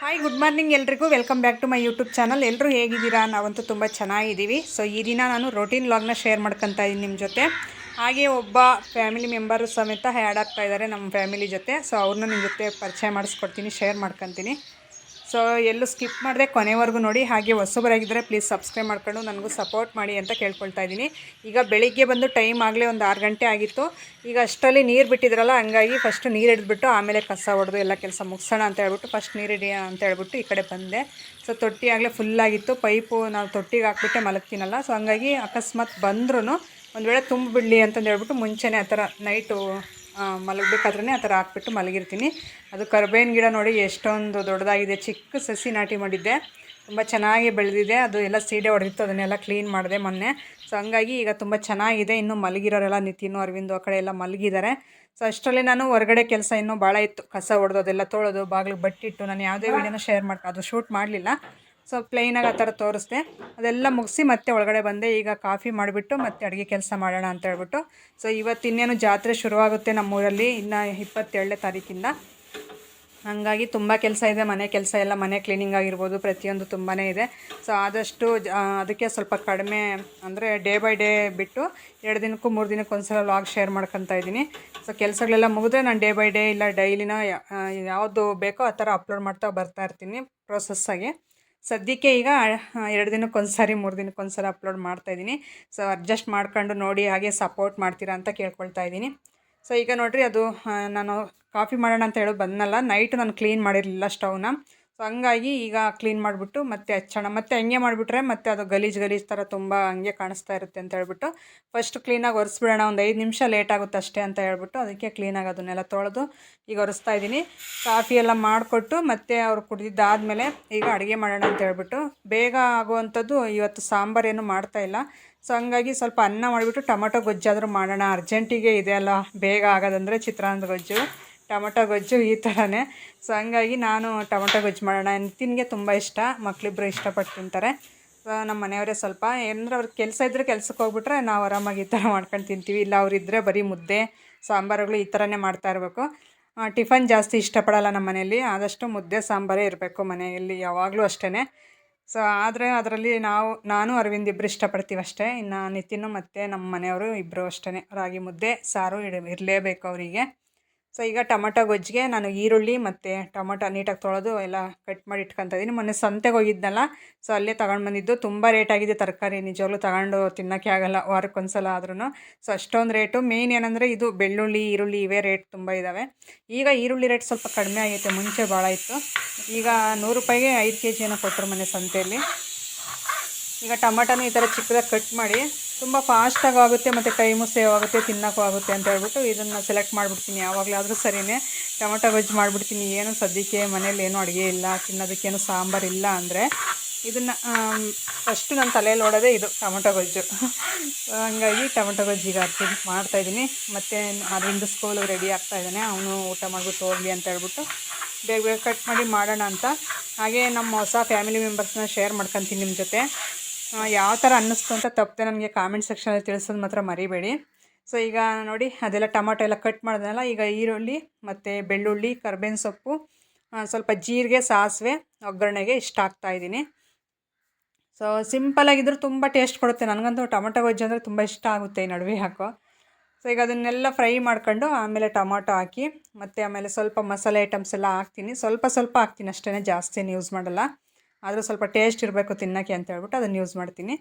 Hi good morning ಎಲ್ರಿಗೂ welcome back to my YouTube channel. ಎಲ್ಲರೂ ಹೇಗಿದ್ದೀರಾ? ನಾವಂತೂ ತುಂಬ ಚೆನ್ನಾಗಿದ್ದೀವಿ. ಸೊ ಈ ದಿನ ನಾನು ರೋಟೀನ್ ವ್ಲಾಗ್ನ ಶೇರ್ ಮಾಡ್ಕೊತಾ ಇದ್ದೀನಿ ನಿಮ್ಮ ಜೊತೆ. ಹಾಗೆ ಒಬ್ಬ ಫ್ಯಾಮಿಲಿ ಮೆಂಬರು ಸಮೇತ ಆ್ಯಡ್ ಆಗ್ತಾ ಇದ್ದಾರೆ ನಮ್ಮ ಫ್ಯಾಮಿಲಿ ಜೊತೆ. ಸೊ ಅವ್ರನ್ನ ನಿಮ್ಮ ಜೊತೆ ಪರಿಚಯ ಮಾಡಿಸ್ಕೊಡ್ತೀನಿ, ಶೇರ್ ಮಾಡ್ಕೊತೀನಿ. ಸೊ ಎಲ್ಲೂ ಸ್ಕಿಪ್ ಮಾಡಿದೆ ಕೊನೆವರೆಗೂ ನೋಡಿ. ಹಾಗೆ ಹೊಸಬರಾಗಿದ್ದರೆ ಪ್ಲೀಸ್ ಸಬ್ಸ್ಕ್ರೈಬ್ ಮಾಡ್ಕೊಂಡು ನನಗೂ ಸಪೋರ್ಟ್ ಮಾಡಿ ಅಂತ ಕೇಳ್ಕೊಳ್ತಾ ಇದ್ದೀನಿ. ಈಗ ಬೆಳಿಗ್ಗೆ ಬಂದು ಟೈಮ್ ಆಗಲೇ ಒಂದು 6 ಗಂಟೆ ಆಗಿತ್ತು. ಈಗ ಅಷ್ಟರಲ್ಲಿ ನೀರು ಬಿಟ್ಟಿದ್ರಲ್ಲ, ಹಂಗಾಗಿ ಫಸ್ಟ್ ನೀರು ಹಿಡಿದ್ಬಿಟ್ಟು ಆಮೇಲೆ ಕಸ ಹೊಡೆದು ಎಲ್ಲ ಕೆಲಸ ಮುಗಿಸೋಣ ಅಂತ ಹೇಳ್ಬಿಟ್ಟು ಫಸ್ಟ್ ನೀರು ಹಿಡಿ ಅಂತ ಹೇಳ್ಬಿಟ್ಟು ಈ ಕಡೆ ಬಂದೆ. ಸೊ ತೊಟ್ಟಿ ಆಗಲೇ ಫುಲ್ಲಾಗಿತ್ತು. ಪೈಪು ನಾವು ತೊಟ್ಟಿಗೆ ಹಾಕ್ಬಿಟ್ಟೆ ಮಲಗ್ತೀನಲ್ಲ, ಸೊ ಹಂಗಾಗಿ ಅಕಸ್ಮಾತ್ ಬಂದ್ರೂ ಒಂದು ವೇಳೆ ತುಂಬಿಬಿಡಲಿ ಅಂತಂದು ಹೇಳ್ಬಿಟ್ಟು ಮುಂಚೆನೇ ಆ ಥರ ನೈಟು ಮಲಗಬೇಕಾದ್ರೇ ಆ ಥರ ಹಾಕ್ಬಿಟ್ಟು ಮಲಗಿರ್ತೀನಿ. ಅದು ಕರ್ಬೇವಿನ ಗಿಡ ನೋಡಿ ಎಷ್ಟೊಂದು ದೊಡ್ಡದಾಗಿದೆ. ಚಿಕ್ಕ ಸಸಿ ನಾಟಿ ಮಾಡಿದ್ದೆ, ತುಂಬ ಚೆನ್ನಾಗಿ ಬೆಳೆದಿದೆ. ಅದು ಎಲ್ಲ ಸೀಡೆ ಹೊಡೆದಿತ್ತು, ಅದನ್ನೆಲ್ಲ ಕ್ಲೀನ್ ಮಾಡಿದೆ ಮೊನ್ನೆ. ಸೊ ಹಂಗಾಗಿ ಈಗ ತುಂಬ ಚೆನ್ನಾಗಿದೆ. ಇನ್ನೂ ಮಲಗಿರೋರೆಲ್ಲ ನಿತಿನು ಅರವಿಂದು ಆ ಕಡೆ ಎಲ್ಲ ಮಲಗಿದ್ದಾರೆ. ಸೊ ಅಷ್ಟರಲ್ಲಿ ನಾನು ಹೊರಗಡೆ ಕೆಲಸ ಇನ್ನೂ ಭಾಳ ಇತ್ತು. ಕಸ ಹೊಡೆದು ಅದೆಲ್ಲ ತೊಳೆದು ಬಾಗಿಲಿಗೆ ಬಟ್ಟಿಟ್ಟು ನಾನು ಯಾವುದೇ ವೀಡಿಯೋನ ಅದು ಶೂಟ್ ಮಾಡಲಿಲ್ಲ. ಸೊ ಪ್ಲೈನಾಗಿ ಆ ಥರ ತೋರಿಸ್ದೆ. ಅದೆಲ್ಲ ಮುಗಿಸಿ ಮತ್ತೆ ಒಳಗಡೆ ಬಂದೆ. ಈಗ ಕಾಫಿ ಮಾಡಿಬಿಟ್ಟು ಮತ್ತೆ ಅಡುಗೆ ಕೆಲಸ ಮಾಡೋಣ ಅಂತ ಹೇಳ್ಬಿಟ್ಟು. ಸೊ ಇವತ್ತು ಇನ್ನೇನು ಜಾತ್ರೆ ಶುರುವಾಗುತ್ತೆ ನಮ್ಮೂರಲ್ಲಿ, ಇನ್ನು 27ನೇ ತಾರೀಕಿಂದ. ಹಾಗಾಗಿ ತುಂಬ ಕೆಲಸ ಇದೆ. ಮನೆ ಕೆಲಸ ಎಲ್ಲ, ಮನೆ ಕ್ಲೀನಿಂಗ್ ಆಗಿರ್ಬೋದು, ಪ್ರತಿಯೊಂದು ತುಂಬಾ ಇದೆ. ಸೊ ಆದಷ್ಟು ಅದಕ್ಕೆ ಸ್ವಲ್ಪ ಕಡಿಮೆ ಅಂದರೆ ಡೇ ಬೈ ಡೇ ಬಿಟ್ಟು 2 ದಿನಕ್ಕೂ 3 ದಿನಕ್ಕೆ ಒಂದು ಸಲ ವ್ಲಾಗ್ ಶೇರ್ ಮಾಡ್ಕೊತಾ ಇದ್ದೀನಿ. ಸೊ ಕೆಲಸಗಳೆಲ್ಲ ಮುಗಿದ್ರೆ ನಾನು ಡೇ ಬೈ ಡೇ ಇಲ್ಲ ಡೈಲಿನ ಯಾವುದು ಬೇಕೋ ಆ ಥರ ಅಪ್ಲೋಡ್ ಮಾಡ್ತಾ ಬರ್ತಾ ಇರ್ತೀನಿ ಪ್ರೋಸೆಸ್ಸಾಗಿ. ಸದ್ಯಕ್ಕೆ ಈಗ 2 ದಿನಕ್ಕೊಂದು ಸಾರಿ 3 ದಿನಕ್ಕೊಂದು ಸಲ ಅಪ್ಲೋಡ್ ಮಾಡ್ತಾಯಿದ್ದೀನಿ. ಸೊ ಅಡ್ಜಸ್ಟ್ ಮಾಡ್ಕೊಂಡು ನೋಡಿ, ಹಾಗೆ ಸಪೋರ್ಟ್ ಮಾಡ್ತೀರಾ ಅಂತ ಕೇಳ್ಕೊಳ್ತಾ ಇದ್ದೀನಿ. ಸೊ ಈಗ ನೋಡಿರಿ, ಅದು ನಾನು ಕಾಫಿ ಮಾಡೋಣ ಅಂತ ಹೇಳೋದು ಬಂದನಲ್ಲ, ನೈಟು ನಾನು ಕ್ಲೀನ್ ಮಾಡಿರಲಿಲ್ಲ ಸ್ಟವ್ನ. ಸೊ ಹಂಗಾಗಿ ಈಗ ಕ್ಲೀನ್ ಮಾಡಿಬಿಟ್ಟು ಮತ್ತೆ ಹಚ್ಚೋಣ. ಮತ್ತೆ ಹಂಗೆ ಮಾಡಿಬಿಟ್ರೆ ಮತ್ತೆ ಅದು ಗಲೀಜು ಥರ ತುಂಬ ಹಂಗೆ ಕಾಣಿಸ್ತಾ ಇರುತ್ತೆ ಅಂತ ಹೇಳ್ಬಿಟ್ಟು ಫಸ್ಟ್ ಕ್ಲೀನಾಗಿ ಒರೆಸ್ಬಿಡೋಣ. ಒಂದು 5 ನಿಮಿಷ ಲೇಟ್ ಆಗುತ್ತೆ ಅಷ್ಟೇ ಅಂತ ಹೇಳ್ಬಿಟ್ಟು ಅದಕ್ಕೆ ಕ್ಲೀನಾಗಿ ಅದನ್ನೆಲ್ಲ ತೊಳೆದು ಈಗ ಒರೆಸ್ತಾ ಇದ್ದೀನಿ. ಕಾಫಿ ಎಲ್ಲ ಮಾಡಿಕೊಟ್ಟು ಮತ್ತೆ ಅವ್ರು ಕುಡಿದಿದ್ದಾದಮೇಲೆ ಈಗ ಅಡುಗೆ ಮಾಡೋಣ ಅಂತ ಹೇಳ್ಬಿಟ್ಟು ಬೇಗ ಆಗುವಂಥದ್ದು. ಇವತ್ತು ಸಾಂಬಾರೇನು ಮಾಡ್ತಾಯಿಲ್ಲ. ಸೊ ಹಂಗಾಗಿ ಸ್ವಲ್ಪ ಅನ್ನ ಮಾಡಿಬಿಟ್ಟು ಟೊಮೊಟೊ ಗೊಜ್ಜಾದರೂ ಮಾಡೋಣ, ಅರ್ಜೆಂಟಿಗೆ ಇದೆ ಅಲ್ಲ ಬೇಗ ಆಗೋದಂದರೆ ಚಿತ್ರಾನ್ನದ ಗೊಜ್ಜು, ಟೊಮೊಟೊ ಗೊಜ್ಜು ಈ ಥರನೇ. ಸೊ ಹಂಗಾಗಿ ನಾನು ಟೊಮೊಟೊ ಗೊಜ್ಜು ಮಾಡೋಣ. ನಿತಿನ್ಗೆ ತುಂಬ ಇಷ್ಟ, ಮಕ್ಕಳಿಬ್ಬರು ಇಷ್ಟಪಟ್ಟು ತಿಂತಾರೆ. ಸೊ ನಮ್ಮ ಮನೆಯವರೇ ಸ್ವಲ್ಪ ಏನಂದ್ರೆ ಅವ್ರಿಗೆ ಕೆಲಸ ಇದ್ದರೆ ಕೆಲ್ಸಕ್ಕೆ ಹೋಗ್ಬಿಟ್ರೆ ನಾವು ಆರಾಮಾಗಿ ಈ ಥರ ಮಾಡ್ಕೊಂಡು ತಿಂತೀವಿ. ಇಲ್ಲ ಅವರಿದ್ದರೆ ಬರೀ ಮುದ್ದೆ ಸಾಂಬಾರುಗಳು ಈ ಥರನೇ ಮಾಡ್ತಾ ಇರಬೇಕು. ಟಿಫನ್ ಜಾಸ್ತಿ ಇಷ್ಟಪಡಲ್ಲ ನಮ್ಮ ಮನೆಯಲ್ಲಿ, ಆದಷ್ಟು ಮುದ್ದೆ ಸಾಂಬಾರೇ ಇರಬೇಕು ಮನೆಯಲ್ಲಿ ಯಾವಾಗಲೂ ಅಷ್ಟೇ. ಸೊ ಆದರೆ ಅದರಲ್ಲಿ ನಾನು ಅರವಿಂದ್ ಇಬ್ಬರು ಇಷ್ಟಪಡ್ತೀವಿ ಅಷ್ಟೇ. ಇನ್ನು ನಿತಿನ್ ಮತ್ತು ನಮ್ಮ ಮನೆಯವರು ಇಬ್ಬರು ಅಷ್ಟೇ. ರಾಗಿ ಮುದ್ದೆ ಸಾರು ಇರಲೇಬೇಕು ಅವರಿಗೆ. ಸೊ ಈಗ ಟೊಮೊಟೊ ಗೊಜ್ಜಿಗೆ ನಾನು ಈರುಳ್ಳಿ ಮತ್ತು ಟೊಮೊಟೊ ನೀಟಾಗಿ ತೊಳೆದು ಎಲ್ಲ ಕಟ್ ಮಾಡಿ ಇಟ್ಕೊತಾ ಇದ್ದೀನಿ. ಮೊನ್ನೆ ಸಂತೆಗೆ ಹೋಗಿದ್ನಲ್ಲ, ಸೊ ಅಲ್ಲೇ ತಗೊಂಡು ಬಂದಿದ್ದು. ತುಂಬ ರೇಟಾಗಿದೆ ತರಕಾರಿ, ನಿಜವಾಗ್ಲೂ ತಗೊಂಡು ತಿನ್ನೋಕ್ಕೆ ಆಗೋಲ್ಲ ವಾರಕ್ಕೊಂದು ಸಲ ಆದ್ರೂ. ಸೊ ಅಷ್ಟೊಂದು ರೇಟು. ಮೇಯ್ನ್ ಏನಂದರೆ ಇದು ಬೆಳ್ಳುಳ್ಳಿ, ಈರುಳ್ಳಿ ಇವೇ ರೇಟ್ ತುಂಬ ಇದ್ದಾವೆ. ಈಗ ಈರುಳ್ಳಿ ರೇಟ್ ಸ್ವಲ್ಪ ಕಡಿಮೆ ಆಗೈತೆ, ಮುಂಚೆ ಭಾಳ ಇತ್ತು. ಈಗ 100 ರೂಪಾಯಿಗೆ 5 kg ಏನೋ ಕೊಟ್ಟರು ಮೊನ್ನೆ ಸಂತೆಯಲ್ಲಿ. ಈಗ ಟೊಮೊಟೊನೂ ಈ ಥರ ಚಿಕ್ಕದಾಗಿ ಕಟ್ ಮಾಡಿ, ತುಂಬ ಫಾಸ್ಟಾಗಿ ಆಗುತ್ತೆ ಮತ್ತು ಟೈಮು ಸೇವ್ ಆಗುತ್ತೆ, ತಿನ್ನೋಕ್ಕೂ ಆಗುತ್ತೆ ಅಂತ ಹೇಳ್ಬಿಟ್ಟು ಇದನ್ನು ಸೆಲೆಕ್ಟ್ ಮಾಡಿಬಿಡ್ತೀನಿ. ಯಾವಾಗಲಾದರೂ ಸರಿಯೇ ಟೊಮೊಟೊ ಗೊಜ್ಜು ಮಾಡಿಬಿಡ್ತೀನಿ. ಏನು ಸದ್ಯಕ್ಕೆ ಮನೇಲಿ ಏನೂ ಅಡುಗೆ ಇಲ್ಲ, ತಿನ್ನೋದಕ್ಕೇನು ಸಾಂಬಾರು ಇಲ್ಲ ಅಂದರೆ ಇದನ್ನು ಫಸ್ಟು ನನ್ನ ತಲೆಯಲ್ಲಿ ಓಡೋದೇ ಇದು ಟೊಮೊಟೊ ಗೊಜ್ಜು. ಹಂಗಾಗಿ ಟೊಮೊಟೊ ಗೊಜ್ಜಿಗೆ ಮಾಡ್ತಾಯಿದ್ದೀನಿ. ಮತ್ತು ಅದರಿಂದ ಸ್ಕೂಲಿಗೆ ರೆಡಿ ಆಗ್ತಾಯಿದ್ದಾನೆ, ಅವನು ಊಟ ಮಾಡಿಬಿಟ್ಟು ಹೋಗಲಿ ಅಂತ ಹೇಳ್ಬಿಟ್ಟು ಬೇಗ ಬೇಗ ಕಟ್ ಮಾಡಿ ಮಾಡೋಣ ಅಂತ. ಹಾಗೆ ನಮ್ಮ ಹೊಸ ಫ್ಯಾಮಿಲಿ ಮೆಂಬರ್ಸ್ನ ಶೇರ್ ಮಾಡ್ಕೊತೀನಿ ನಿಮ್ಮ ಜೊತೆ. ಯಾವ ಥರ ಅನ್ನಿಸ್ತು ಅಂತ ತಪ್ಪದೆ ನನಗೆ ಕಾಮೆಂಟ್ ಸೆಕ್ಷನಲ್ಲಿ ತಿಳಿಸೋದು ಮಾತ್ರ ಮರಿಬೇಡಿ. ಸೊ ಈಗ ನೋಡಿ, ಅದೆಲ್ಲ ಟೊಮೊಟೊ ಎಲ್ಲ ಕಟ್ ಮಾಡಿದ್ನಲ್ಲ, ಈಗ ಈರುಳ್ಳಿ ಮತ್ತು ಬೆಳ್ಳುಳ್ಳಿ, ಕರ್ಬೇವಿನ ಸೊಪ್ಪು, ಸ್ವಲ್ಪ ಜೀರಿಗೆ, ಸಾಸಿವೆ ಒಗ್ಗರಣೆಗೆ ಇಷ್ಟ ಹಾಕ್ತಾಯಿದ್ದೀನಿ. ಸೊ ಸಿಂಪಲಾಗಿದ್ದರೂ ತುಂಬ ಟೇಸ್ಟ್ ಕೊಡುತ್ತೆ. ನನಗಂತೂ ಟೊಮೊಟೊ ಗೊಜ್ಜು ಅಂದರೆ ತುಂಬ ಇಷ್ಟ ಆಗುತ್ತೆ ಈ ನಡುವೆ ಹಾಕೋ. ಸೊ ಈಗ ಅದನ್ನೆಲ್ಲ ಫ್ರೈ ಮಾಡ್ಕೊಂಡು ಆಮೇಲೆ ಟೊಮೊಟೊ ಹಾಕಿ ಮತ್ತು ಆಮೇಲೆ ಸ್ವಲ್ಪ ಮಸಾಲೆ ಐಟಮ್ಸ್ ಎಲ್ಲ ಹಾಕ್ತೀನಿ. ಸ್ವಲ್ಪ ಹಾಕ್ತೀನಿ ಅಷ್ಟೇ, ಜಾಸ್ತಿ ಏನು ಯೂಸ್ ಮಾಡಲ್ಲ. ಆದರೂ ಸ್ವಲ್ಪ ಟೇಸ್ಟ್ ಇರಬೇಕು ತಿನ್ನೋಕ್ಕೆ ಅಂತ ಹೇಳ್ಬಿಟ್ಟು ಅದನ್ನು ಯೂಸ್ ಮಾಡ್ತೀನಿ.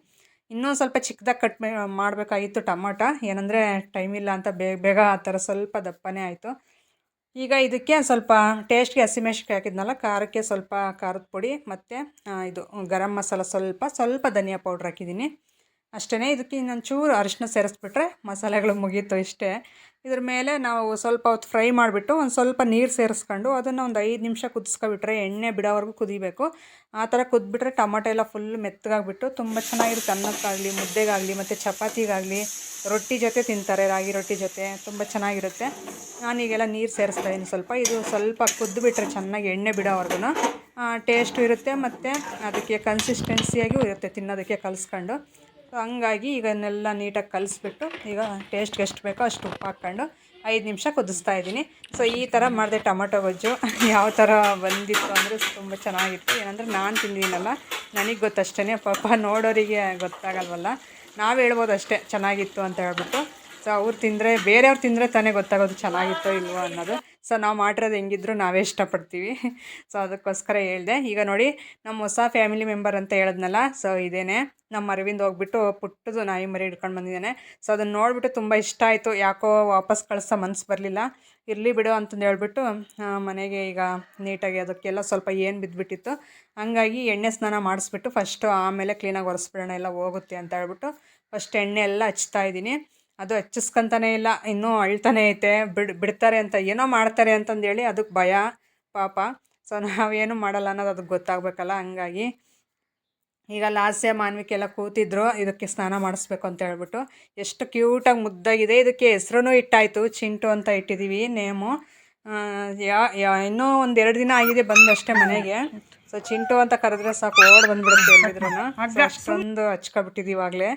ಇನ್ನೂ ಸ್ವಲ್ಪ ಚಿಕ್ಕದಾಗಿ ಕಟ್ ಮಾಡಬೇಕಾಗಿತ್ತು ಟೊಮೊಟೊ, ಏನಂದರೆ ಟೈಮ್ ಇಲ್ಲ ಅಂತ ಬೇಗ ಆ ಥರ ಸ್ವಲ್ಪ ದಪ್ಪನೇ ಆಯಿತು. ಈಗ ಇದಕ್ಕೆ ಸ್ವಲ್ಪ ಟೇಸ್ಟ್ಗೆ ಹಸಿಮೆಣ್ಸಿನ್ಕಾಯಿ ಹಾಕಿದ್ನಲ್ಲ, ಖಾರಕ್ಕೆ ಸ್ವಲ್ಪ ಖಾರದ ಪುಡಿ ಮತ್ತು ಇದು ಗರಂ ಮಸಾಲ ಸ್ವಲ್ಪ ಧನಿಯಾ ಪೌಡ್ರ್ ಹಾಕಿದ್ದೀನಿ ಅಷ್ಟೇ. ಇದಕ್ಕೆ ಇನ್ನೊಂದು ಚೂರು ಅರಿಶಿನ ಸೇರಿಸ್ಬಿಟ್ರೆ ಮಸಾಲೆಗಳು ಮುಗೀತು ಇಷ್ಟೇ. ಇದ್ರ ಮೇಲೆ ನಾವು ಸ್ವಲ್ಪ ಹೊತ್ತು ಫ್ರೈ ಮಾಡಿಬಿಟ್ಟು ಒಂದು ಸ್ವಲ್ಪ ನೀರು ಸೇರಿಸ್ಕೊಂಡು ಅದನ್ನು ಒಂದು 5 ನಿಮಿಷ ಕುದಿಸ್ಕೊಬಿಟ್ರೆ, ಎಣ್ಣೆ ಬಿಡೋವರೆಗೂ ಕುದಿಬೇಕು. ಆ ಥರ ಕುದ್ಬಿಟ್ರೆ ಟೊಮೊಟೊ ಎಲ್ಲ ಫುಲ್ ಮೆತ್ತಗಾಗಿಬಿಟ್ಟು ತುಂಬ ಚೆನ್ನಾಗಿರುತ್ತೆ. ಅನ್ನಕ್ಕಾಗಲಿ, ಮುದ್ದೆಗಾಗಲಿ ಮತ್ತು ಚಪಾತಿಗಾಗಲಿ, ರೊಟ್ಟಿ ಜೊತೆ ತಿಂತಾರೆ, ರಾಗಿ ರೊಟ್ಟಿ ಜೊತೆ ತುಂಬ ಚೆನ್ನಾಗಿರುತ್ತೆ. ನಾನೀಗೆಲ್ಲ ನೀರು ಸೇರಿಸ್ತಾಯಿದ್ದೀನಿ ಸ್ವಲ್ಪ. ಇದು ಸ್ವಲ್ಪ ಕುದ್ದುಬಿಟ್ರೆ ಚೆನ್ನಾಗಿ ಎಣ್ಣೆ ಬಿಡೋವರೆಗೂ ಟೇಸ್ಟು ಇರುತ್ತೆ ಮತ್ತು ಅದಕ್ಕೆ ಕನ್ಸಿಸ್ಟೆನ್ಸಿಯಾಗಿಯೂ ಇರುತ್ತೆ ತಿನ್ನೋದಕ್ಕೆ ಕಲಿಸ್ಕೊಂಡು. ಸೊ ಹಂಗಾಗಿ ಈಗ ಇದನ್ನೆಲ್ಲ ನೀಟಾಗಿ ಕಲಿಸ್ಬಿಟ್ಟು ಈಗ ಟೇಸ್ಟ್ಗೆ ಎಷ್ಟು ಬೇಕೋ ಅಷ್ಟು ಉಪ್ಪು ಹಾಕ್ಕೊಂಡು 5 ನಿಮಿಷ ಕುದಿಸ್ತಾ ಇದ್ದೀನಿ. ಸೊ ಈ ಥರ ಮಾಡಿದೆ ಟೊಮಟೊ ಗೊಜ್ಜು. ಯಾವ ಥರ ಬಂದಿತ್ತು ಅಂದರೆ ತುಂಬ ಚೆನ್ನಾಗಿತ್ತು. ಏನಂದರೆ ನಾನು ತಿಂದಿದ್ದೀನಲ್ಲ, ನನಗೆ ಗೊತ್ತಷ್ಟೇ, ಪಾಪ ನೋಡೋರಿಗೆ ಗೊತ್ತಾಗಲ್ವಲ್ಲ. ನಾವು ಹೇಳ್ಬೋದು ಅಷ್ಟೇ ಚೆನ್ನಾಗಿತ್ತು ಅಂತ ಹೇಳ್ಬಿಟ್ಟು. ಸೊ ಅವ್ರು ತಿಂದರೆ, ಬೇರೆಯವ್ರು ತಿಂದರೆ ತಾನೇ ಗೊತ್ತಾಗೋದು ಚೆನ್ನಾಗಿತ್ತೋ ಇಲ್ವೋ ಅನ್ನೋದು. ಸೊ ನಾವು ಮಾಡಿರೋದು ಹೆಂಗಿದ್ರು ನಾವೇ ಇಷ್ಟಪಡ್ತೀವಿ. ಸೊ ಅದಕ್ಕೋಸ್ಕರ ಹೇಳಿದೆ. ಈಗ ನೋಡಿ, ನಮ್ಮ ಹೊಸ ಫ್ಯಾಮಿಲಿ ಮೆಂಬರ್ ಅಂತ ಹೇಳಿದ್ನಲ್ಲ, ಸೊ ಇದೇನೆ ನಮ್ಮ ಅರವಿಂದ್ ಹೋಗ್ಬಿಟ್ಟು ಪುಟ್ಟದು ನಾಯಿ ಮರಿ ಹಿಡ್ಕೊಂಡು ಬಂದಿದ್ದಾನೆ. ಸೊ ಅದನ್ನು ನೋಡಿಬಿಟ್ಟು ತುಂಬ ಇಷ್ಟ ಆಯಿತು. ಯಾಕೋ ವಾಪಸ್ ಕಳಿಸೋ ಮನಸ್ಸು ಬರಲಿಲ್ಲ. ಇರಲಿ ಬಿಡು ಅಂತಂದು ಹೇಳ್ಬಿಟ್ಟು ಮನೆಗೆ ಈಗ ನೀಟಾಗಿ ಅದಕ್ಕೆಲ್ಲ ಸ್ವಲ್ಪ ಏನು ಬಿದ್ದುಬಿಟ್ಟಿತ್ತು, ಹಂಗಾಗಿ ಎಣ್ಣೆ ಸ್ನಾನ ಮಾಡಿಸ್ಬಿಟ್ಟು ಫಸ್ಟು ಆಮೇಲೆ ಕ್ಲೀನಾಗಿ ಒರೆಸ್ಬಿಡೋಣ, ಎಲ್ಲ ಹೋಗುತ್ತೆ ಅಂತ ಹೇಳ್ಬಿಟ್ಟು ಫಸ್ಟ್ ಎಣ್ಣೆ ಎಲ್ಲ ಹಚ್ತಾ ಇದ್ದೀನಿ. ಅದು ಹಚ್ಚಿಸ್ಕೊಂತಾನೇ ಇಲ್ಲ, ಇನ್ನೂ ಅಳ್ತಾನೆ ಐತೆ. ಬಿಡ್ತಾರೆ ಅಂತ, ಏನೋ ಮಾಡ್ತಾರೆ ಅಂತಂದೇಳಿ ಅದಕ್ಕೆ ಭಯ ಪಾಪ. ಸೊ ನಾವೇನು ಮಾಡಲ್ಲ ಅನ್ನೋದು ಅದಕ್ಕೆ ಗೊತ್ತಾಗಬೇಕಲ್ಲ. ಹಂಗಾಗಿ ಈಗ ಲಾಸ್ಯ ಮಾನ್ವಿಕೆ ಎಲ್ಲ ಕೂತಿದ್ರು ಇದಕ್ಕೆ ಸ್ನಾನ ಮಾಡಿಸ್ಬೇಕು ಅಂತ ಹೇಳ್ಬಿಟ್ಟು. ಎಷ್ಟು ಕ್ಯೂಟಾಗಿ ಮುದ್ದಾಗಿದೆ. ಇದಕ್ಕೆ ಹೆಸ್ರೂ ಇಟ್ಟಾಯಿತು, ಚಿಂಟು ಅಂತ ಇಟ್ಟಿದ್ದೀವಿ ನೇಮು. ಇನ್ನೂ ಒಂದು 2 ದಿನ ಆಗಿದೆ ಬಂದಷ್ಟೇ ಮನೆಗೆ. ಸೊ ಚಿಂಟು ಅಂತ ಕರೆದ್ರೆ ಸಾಕು ಓಡ್ ಬಂದುಬಿಡುತ್ತೆ ಎಲ್ಲಿದ್ರು. ಅಷ್ಟೊಂದು ಹಚ್ಕೊಬಿಟ್ಟಿದ್ದೀವಿ ಇವಾಗಲೇ.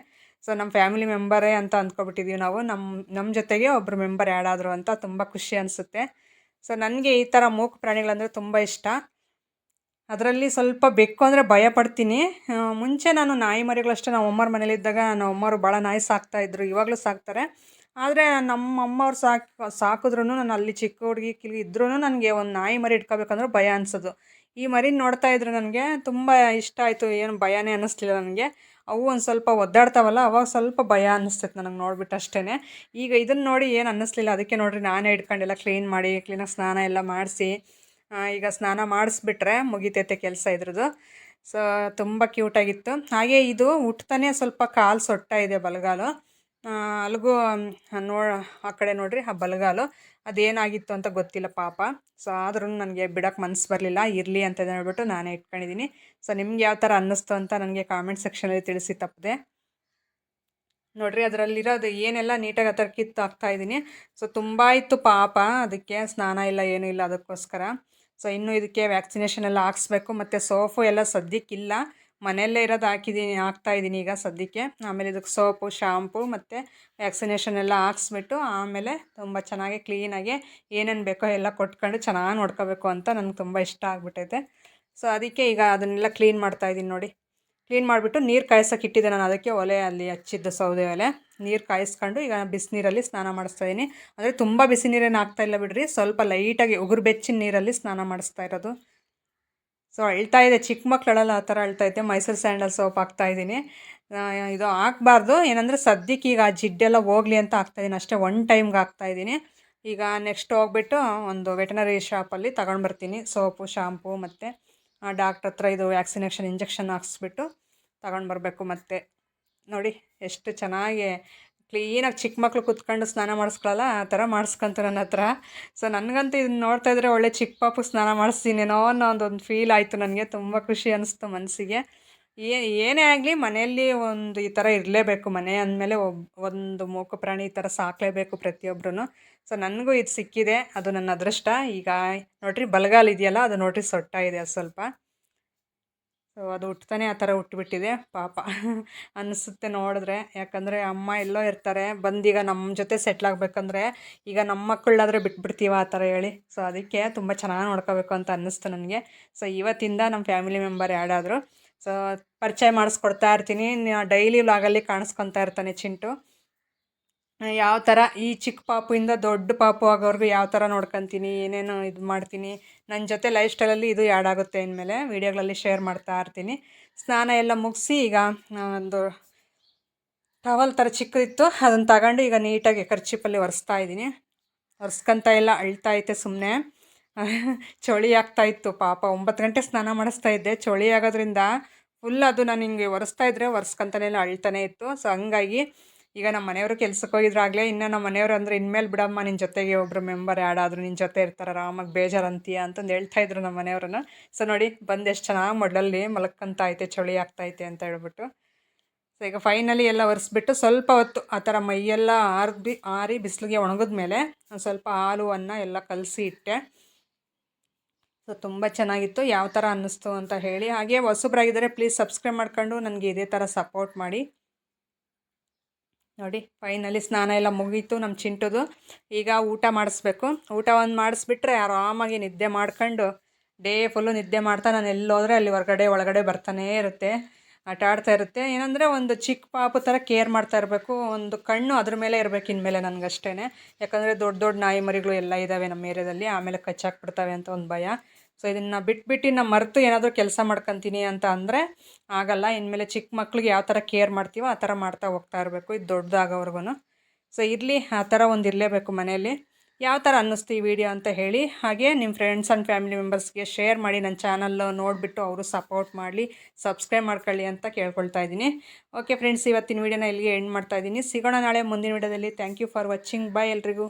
ಸೊ ನಮ್ಮ ಫ್ಯಾಮಿಲಿ ಮೆಂಬರೇ ಅಂತ ಅಂದ್ಕೊಬಿಟ್ಟಿದ್ದೀವಿ ನಾವು. ನಮ್ಮ ಜೊತೆಗೆ ಒಬ್ಬರು ಮೆಂಬರ್ ಆ್ಯಡ್ ಆದರು ಅಂತ ತುಂಬ ಖುಷಿ ಅನಿಸುತ್ತೆ. ಸೊ ನನಗೆ ಈ ಥರ ಮೂಕು ಪ್ರಾಣಿಗಳಂದರೆ ತುಂಬ ಇಷ್ಟ. ಅದರಲ್ಲಿ ಸ್ವಲ್ಪ ಬೆಕ್ಕು ಅಂದರೆ ಭಯ ಪಡ್ತೀನಿ. ಮುಂಚೆ ನಾನು ನಾಯಿ ಮರಿಗಳಷ್ಟೇ ನಮ್ಮ ಅಮ್ಮವ್ರ ಮನೇಲಿದ್ದಾಗ ನಮ್ಮ ಅಮ್ಮವರು ಭಾಳ ನಾಯಿ ಸಾಕ್ತಾಯಿದ್ರು, ಇವಾಗಲೂ ಸಾಕ್ತಾರೆ. ಆದರೆ ನಮ್ಮ ಅಮ್ಮವ್ರು ಸಾಕಿದ್ರೂ ನಾನು ಅಲ್ಲಿ ಚಿಕ್ಕ ಹುಡುಗಿ ಇದ್ರೂ ನನಗೆ ಒಂದು ನಾಯಿ ಮರಿ ಇಟ್ಕೋಬೇಕಂದ್ರೆ ಭಯ ಅನಿಸೋದು. ಈ ಮರಿ ನೋಡ್ತಾ ಇದ್ರು ನನಗೆ ತುಂಬ ಇಷ್ಟ ಆಯಿತು, ಏನು ಭಯನೇ ಅನ್ನಿಸ್ಲಿಲ್ಲ ನನಗೆ. ಅವು ಒಂದು ಸ್ವಲ್ಪ ಒದ್ದಾಡ್ತಾವಲ್ಲ, ಅವಾಗ ಸ್ವಲ್ಪ ಭಯ ಅನ್ನಿಸ್ತೈತೆ ನನಗೆ ನೋಡ್ಬಿಟ್ಟು ಅಷ್ಟೇ. ಈಗ ಇದನ್ನು ನೋಡಿ ಏನು ಅನ್ನಿಸ್ಲಿಲ್ಲ. ಅದಕ್ಕೆ ನೋಡಿರಿ ನಾನೇ ಹಿಡ್ಕೊಂಡೆಲ್ಲ ಕ್ಲೀನ್ ಮಾಡಿ ಕ್ಲೀನಾಗಿ ಸ್ನಾನ ಎಲ್ಲ ಮಾಡಿಸಿ, ಈಗ ಸ್ನಾನ ಮಾಡಿಸ್ಬಿಟ್ರೆ ಮುಗಿತೈತೆ ಕೆಲಸ ಇದ್ರದ್ದು. ಸೊ ತುಂಬ ಕ್ಯೂಟಾಗಿತ್ತು. ಹಾಗೆ ಇದು ಹುಟ್ತಾನೆ ಸ್ವಲ್ಪ ಕಾಲು ಸೊಟ್ಟ ಇದೆ ಬಲಗಾಲು, ಅಲ್ಲಿಗೂ ಆ ಕಡೆ ನೋಡಿರಿ ಆ ಬಲಗಾಲು ಅದೇನಾಗಿತ್ತು ಅಂತ ಗೊತ್ತಿಲ್ಲ ಪಾಪ. ಸೊ ಆದ್ರೂ ನನಗೆ ಬಿಡೋಕ್ಕೆ ಮನಸ್ಸು ಬರಲಿಲ್ಲ, ಇರಲಿ ಅಂತ ಹೇಳ್ಬಿಟ್ಟು ನಾನೇ ಇಟ್ಕೊಂಡಿದ್ದೀನಿ. ಸೊ ನಿಮ್ಗೆ ಯಾವ ಥರ ಅನ್ನಿಸ್ತು ಅಂತ ನನಗೆ ಕಾಮೆಂಟ್ ಸೆಕ್ಷನಲ್ಲಿ ತಿಳಿಸಿ ತಪ್ಪದೆ. ನೋಡಿರಿ ಅದರಲ್ಲಿರೋದು ಏನೆಲ್ಲ ನೀಟಾಗಿ ಆ ಥರ ಕಿತ್ತು ಹಾಕ್ತಾಯಿದ್ದೀನಿ. ಸೊ ತುಂಬ ಇತ್ತು ಪಾಪ, ಅದಕ್ಕೆ ಸ್ನಾನ ಇಲ್ಲ ಏನೂ ಇಲ್ಲ ಅದಕ್ಕೋಸ್ಕರ. ಸೊ ಇನ್ನೂ ಇದಕ್ಕೆ ವ್ಯಾಕ್ಸಿನೇಷನ್ ಎಲ್ಲ ಹಾಕ್ಸ್ಬೇಕು. ಮತ್ತು ಸೋಪು ಎಲ್ಲ ಸದ್ಯಕ್ಕಿಲ್ಲ, ಮನೆಯಲ್ಲೇ ಇರೋದು ಹಾಕ್ತಾಯಿದ್ದೀನಿ ಈಗ ಸದ್ಯಕ್ಕೆ. ಆಮೇಲೆ ಇದಕ್ಕೆ ಸೋಪು, ಶಾಂಪು ಮತ್ತು ವ್ಯಾಕ್ಸಿನೇಷನ್ ಎಲ್ಲ ಹಾಕ್ಸ್ಬಿಟ್ಟು ಆಮೇಲೆ ತುಂಬ ಚೆನ್ನಾಗಿ ಕ್ಲೀನಾಗಿ ಏನೇನು ಬೇಕೋ ಎಲ್ಲ ಕೊಟ್ಕೊಂಡು ಚೆನ್ನಾಗಿ ನೋಡ್ಕೋಬೇಕು ಅಂತ ನನಗೆ ತುಂಬ ಇಷ್ಟ ಆಗಿಬಿಟ್ಟೈತೆ. ಸೊ ಅದಕ್ಕೆ ಈಗ ಅದನ್ನೆಲ್ಲ ಕ್ಲೀನ್ ಮಾಡ್ತಾಯಿದ್ದೀನಿ ನೋಡಿ. ಕ್ಲೀನ್ ಮಾಡಿಬಿಟ್ಟು ನೀರು ಕಾಯ್ಸೋಕೆ ಇಟ್ಟಿದ್ದೆ ನಾನು, ಅದಕ್ಕೆ ಒಲೆ ಅಲ್ಲಿ ಹಚ್ಚಿದ್ದು ಸೌದೆ ಒಲೆ. ನೀರು ಕಾಯಿಸ್ಕೊಂಡು ಈಗ ಬಿಸಿನೀರಲ್ಲಿ ಸ್ನಾನ ಮಾಡಿಸ್ತಾಯಿದ್ದೀನಿ. ಅಂದರೆ ತುಂಬ ಬಿಸಿ ನೀರೇನು ಹಾಕ್ತಾಯಿಲ್ಲ ಬಿಡ್ರಿ, ಸ್ವಲ್ಪ ಲೈಟಾಗಿ ಉಗುರು ಬೆಚ್ಚಿನ ನೀರಲ್ಲಿ ಸ್ನಾನ ಮಾಡಿಸ್ತಾ ಇರೋದು. ಸೊ ಅಳ್ತಾ ಇದೆ, ಚಿಕ್ಕ ಮಕ್ಕಳಲ್ಲ ಆ ಥರ ಅಳ್ತೈತೆ. ಮೈಸೂರು ಸ್ಯಾಂಡಲ್ ಸೋಪ್ ಹಾಕ್ತಾಯಿದ್ದೀನಿ. ಇದು ಹಾಕ್ಬಾರ್ದು, ಏನಂದರೆ ಸದ್ಯಕ್ಕೆ ಈಗ ಆ ಜಿಡ್ಡೆಲ್ಲ ಹೋಗಲಿ ಅಂತ ಹಾಕ್ತಾಯಿದ್ದೀನಿ ಅಷ್ಟೇ, ಒನ್ ಟೈಮ್ಗೆ ಹಾಕ್ತಾಯಿದ್ದೀನಿ. ಈಗ ನೆಕ್ಸ್ಟ್ ಹೋಗ್ಬಿಟ್ಟು ಒಂದು ವೆಟನರಿ ಶಾಪಲ್ಲಿ ತಗೊಂಡ್ಬರ್ತೀನಿ ಸೋಪು, ಶಾಂಪು ಮತ್ತು ಡಾಕ್ಟ್ರ್ ಹತ್ರ ಇದು ವ್ಯಾಕ್ಸಿನೇಷನ್ ಇಂಜೆಕ್ಷನ್ ಹಾಕ್ಸ್ಬಿಟ್ಟು ತಗೊಂಡು ಬರಬೇಕು. ಮತ್ತು ನೋಡಿ ಎಷ್ಟು ಚೆನ್ನಾಗಿ ಕ್ಲೀನಾಗಿ ಚಿಕ್ಕ ಮಕ್ಕಳು ಕೂತ್ಕೊಂಡು ಸ್ನಾನ ಮಾಡಿಸ್ಕೊಳ್ಳಲ್ಲ ಆ ಥರ ಮಾಡಿಸ್ಕೊಂತಾರೆ ನನ್ನ ಹತ್ರ. ಸೊ ನನಗಂತೂ ಇದನ್ನ ನೋಡ್ತಾಯಿದ್ರೆ ಒಳ್ಳೆ ಚಿಕ್ಕ ಪಾಪು ಸ್ನಾನ ಮಾಡಿಸ್ತೀನೇನೋ ಅನ್ನೋ ಒಂದು ಫೀಲ್ ಆಯಿತು ನನಗೆ. ತುಂಬ ಖುಷಿ ಅನ್ನಿಸ್ತು ಮನಸ್ಸಿಗೆ. ಏನೇ ಆಗಲಿ ಮನೆಯಲ್ಲಿ ಒಂದು ಈ ಥರ ಇರಲೇಬೇಕು. ಮನೆ ಅಂದಮೇಲೆ ಒಂದು ಮೂಕ ಪ್ರಾಣಿ ಈ ಥರ ಸಾಕಲೇಬೇಕು ಪ್ರತಿಯೊಬ್ಬರೂ. ಸೊ ನನಗೂ ಇದು ಸಿಕ್ಕಿದೆ, ಅದು ನನ್ನ ಅದೃಷ್ಟ. ಈಗ ನೋಡಿರಿ ಬಲಗಾಲು ಇದೆಯಲ್ಲ, ಅದು ನೋಡಿರಿ ಸೊಟ್ಟ ಇದೆ ಅದು ಸ್ವಲ್ಪ. ಸೊ ಅದು ಹುಟ್ತಾನೆ ಆ ಥರ ಹುಟ್ಟುಬಿಟ್ಟಿದೆ ಪಾಪ. ಅನ್ನಿಸುತ್ತೆ ನೋಡಿದ್ರೆ, ಯಾಕಂದರೆ ಅಮ್ಮ ಎಲ್ಲೋ ಇರ್ತಾರೆ, ಬಂದೀಗ ನಮ್ಮ ಜೊತೆ ಸೆಟ್ಲಾಗಬೇಕಂದ್ರೆ ಈಗ ನಮ್ಮ ಮಕ್ಕಳಾದರೆ ಬಿಟ್ಬಿಡ್ತೀವ ಆ ಥರ ಹೇಳಿ. ಸೊ ಅದಕ್ಕೆ ತುಂಬ ಚೆನ್ನಾಗಿ ನೋಡ್ಕೋಬೇಕು ಅಂತ ಅನ್ನಿಸ್ತು ನನಗೆ. ಸೊ ಇವತ್ತಿಂದ ನಮ್ಮ ಫ್ಯಾಮಿಲಿ ಮೆಂಬರ್ ಆ್ಯಡ್ ಆದರು. ಸೊ ಪರಿಚಯ ಮಾಡಿಸ್ಕೊಡ್ತಾ ಇರ್ತೀನಿ. ಡೈಲಿ ವ್ಲಾಗಲ್ಲಿ ಕಾಣಿಸ್ಕೊತಾ ಇರ್ತಾನೆ ಚಿಂಟು. ಯಾವ ಥರ ಈ ಚಿಕ್ಕ ಪಾಪುಯಿಂದ ದೊಡ್ಡ ಪಾಪು ಆಗೋವರೆಗೂ ಯಾವ ಥರ ನೋಡ್ಕೊತೀನಿ, ಏನೇನು ಇದು ಮಾಡ್ತೀನಿ, ನನ್ನ ಜೊತೆ ಲೈಫ್ ಸ್ಟೈಲಲ್ಲಿ ಇದು ಆ್ಯಡ್ ಆಗುತ್ತೆ ಇನ್ಮೇಲೆ ವೀಡಿಯೋಗಳಲ್ಲಿ ಶೇರ್ ಮಾಡ್ತಾ ಇರ್ತೀನಿ. ಸ್ನಾನ ಎಲ್ಲ ಮುಗಿಸಿ ಈಗ ಒಂದು ಟವಲ್ ಥರ ಚಿಕ್ಕದಿತ್ತು ಅದನ್ನು ತಗೊಂಡು ಈಗ ನೀಟಾಗಿ ಕರ್ಚಿಪಲ್ಲಿ ಒರೆಸ್ತಾ ಇದ್ದೀನಿ. ಒರೆಸ್ಕೊಂತ ಎಲ್ಲ ಅಳ್ತಾ ಐತೆ ಸುಮ್ಮನೆ. ಚಳಿ ಆಗ್ತಾಯಿತ್ತು ಪಾಪ. 9 ಗಂಟೆ ಸ್ನಾನ ಮಾಡಿಸ್ತಾ ಇದ್ದೆ, ಚಳಿ ಆಗೋದ್ರಿಂದ ಫುಲ್ ಅದು ನಾನು ಹಿಂಗೆ ಒರೆಸ್ತಾ ಇದ್ದರೆ ಒರೆಸ್ಕೊಂತಾನೆ ಎಲ್ಲ ಅಳ್ತಾನೆ ಇತ್ತು. ಸೊ ಹಂಗಾಗಿ ಈಗ ನಮ್ಮ ಮನೆಯವರು ಕೆಲ್ಸಕ್ಕೆ ಹೋಗಿದ್ರಾಗಲೇ, ಇನ್ನು ನಮ್ಮ ಮನೆಯವರು ಅಂದರೆ ಇನ್ಮೇಲೆ ಬಿಡಮ್ಮ ನಿನ್ನ ಜೊತೆಗೆ ಒಬ್ಬರು ಮೆಂಬರ್ ಆ್ಯಡ್ ಆದರು, ನಿನ್ನ ಜೊತೆ ಇರ್ತಾರೆ ಆರಾಮಾಗಿ, ಬೇಜಾರಂತೀಯ ಅಂತಂದು ಹೇಳ್ತಾಯಿದ್ರು ನಮ್ಮ ಮನೆಯವ್ರನ್ನ. ಸೊ ನೋಡಿ ಬಂದು ಎಷ್ಟು ಚೆನ್ನಾಗಿ ಮೊಡ್ಲಲ್ಲಿ ಮಲ್ಕೊಂತ ಐತೆ, ಚಳಿ ಆಗ್ತೈತೆ ಅಂತ ಹೇಳ್ಬಿಟ್ಟು. ಸೊ ಈಗ ಫೈನಲಿ ಎಲ್ಲ ಒರೆಸ್ಬಿಟ್ಟು ಸ್ವಲ್ಪ ಹೊತ್ತು ಆ ಥರ ಮೈಯೆಲ್ಲ ಆರಿ ಬಿಸಿಲಿಗೆ ಒಣಗಿದ್ಮೇಲೆ ಒಂದು ಸ್ವಲ್ಪ ಹಾಲು ಅನ್ನ ಎಲ್ಲ ಕಲಸಿ ಇಟ್ಟೆ. ಸೊ ತುಂಬ ಚೆನ್ನಾಗಿತ್ತು. ಯಾವ ಥರ ಅನ್ನಿಸ್ತು ಅಂತ ಹೇಳಿ. ಹಾಗೆ ಹೊಸಬ್ರಾಗಿದ್ದರೆ ಪ್ಲೀಸ್ ಸಬ್ಸ್ಕ್ರೈಬ್ ಮಾಡ್ಕೊಂಡು ನನಗೆ ಇದೇ ಥರ ಸಪೋರ್ಟ್ ಮಾಡಿ. ನೋಡಿ ಫೈನಲಿ ಸ್ನಾನ ಎಲ್ಲ ಮುಗೀತು ನಮ್ಮ ಚಿಂಟುದು. ಈಗ ಊಟ ಮಾಡಿಸ್ಬೇಕು. ಊಟ ಒಂದು ಮಾಡಿಸ್ಬಿಟ್ರೆ ಆರಾಮಾಗಿ ನಿದ್ದೆ ಮಾಡ್ಕೊಂಡು ಡೇ ಫುಲ್ಲು ನಿದ್ದೆ ಮಾಡ್ತಾ ನಾನು ಎಲ್ಲೋದ್ರೆ ಅಲ್ಲಿ ಒಳಗಡೆ ಬರ್ತಾನೇ ಇರುತ್ತೆ, ಆಟ ಆಡ್ತಾ ಇರುತ್ತೆ. ಏನಂದರೆ ಒಂದು ಚಿಕ್ಕ ಪಾಪು ಥರ ಕೇರ್ ಮಾಡ್ತಾ ಇರಬೇಕು. ಒಂದು ಕಣ್ಣು ಅದ್ರ ಮೇಲೆ ಇರಬೇಕು ಇನ್ಮೇಲೆ ನನಗಷ್ಟೇ. ಯಾಕಂದರೆ ದೊಡ್ಡ ದೊಡ್ಡ ನಾಯಿ ಮರಿಗಳು ಎಲ್ಲ ಇದ್ದಾವೆ ನಮ್ಮ ಏರಿಯಾದಲ್ಲಿ, ಆಮೇಲೆ ಕಚ್ಚಾಕ್ಬಿಡ್ತವೆ ಅಂತ ಒಂದು ಭಯ. ಸೊ ಇದನ್ನು ಬಿಟ್ಬಿಟ್ಟು ನಾನು ಮರೆತು ಏನಾದರೂ ಕೆಲಸ ಮಾಡ್ಕೊತೀನಿ ಅಂತ ಅಂದರೆ ಆಗಲ್ಲ. ಇನ್ಮೇಲೆ ಚಿಕ್ಕ ಮಕ್ಳಿಗೆ ಯಾವ ಥರ ಕೇರ್ ಮಾಡ್ತೀವೋ ಆ ಥರ ಮಾಡ್ತಾ ಹೋಗ್ತಾ ಇರಬೇಕು, ಇದು ದೊಡ್ಡದಾಗೋವರೆಗೂ. ಸೊ ಇರಲಿ, ಆ ಥರ ಒಂದು ಇರಲೇಬೇಕು ಮನೆಯಲ್ಲಿ. ಯಾವ ಥರ ಅನ್ನಿಸ್ತು ಈ ವಿಡಿಯೋ ಅಂತ ಹೇಳಿ. ಹಾಗೆ ನಿಮ್ಮ ಫ್ರೆಂಡ್ಸ್ ಆ್ಯಂಡ್ ಫ್ಯಾಮಿಲಿ ಮೆಂಬರ್ಸ್ಗೆ ಶೇರ್ ಮಾಡಿ, ನನ್ನ ಚಾನಲ್ ನೋಡಿಬಿಟ್ಟು ಅವರು ಸಪೋರ್ಟ್ ಮಾಡಲಿ, ಸಬ್ಸ್ಕ್ರೈಬ್ ಮಾಡ್ಕೊಳ್ಳಿ ಅಂತ ಕೇಳ್ಕೊಳ್ತಾ ಇದ್ದೀನಿ. ಓಕೆ ಫ್ರೆಂಡ್ಸ್, ಇವತ್ತಿನ ವೀಡಿಯೋನ ಇಲ್ಲಿಗೆ ಎಂಡ್ ಮಾಡ್ತಾ ಇದ್ದೀನಿ. ಸಿಗೋಣ ನಾಳೆ ಮುಂದಿನ ವೀಡಿಯೋದಲ್ಲಿ. Thank you for watching. Bye ಎಲ್ರಿಗೂ.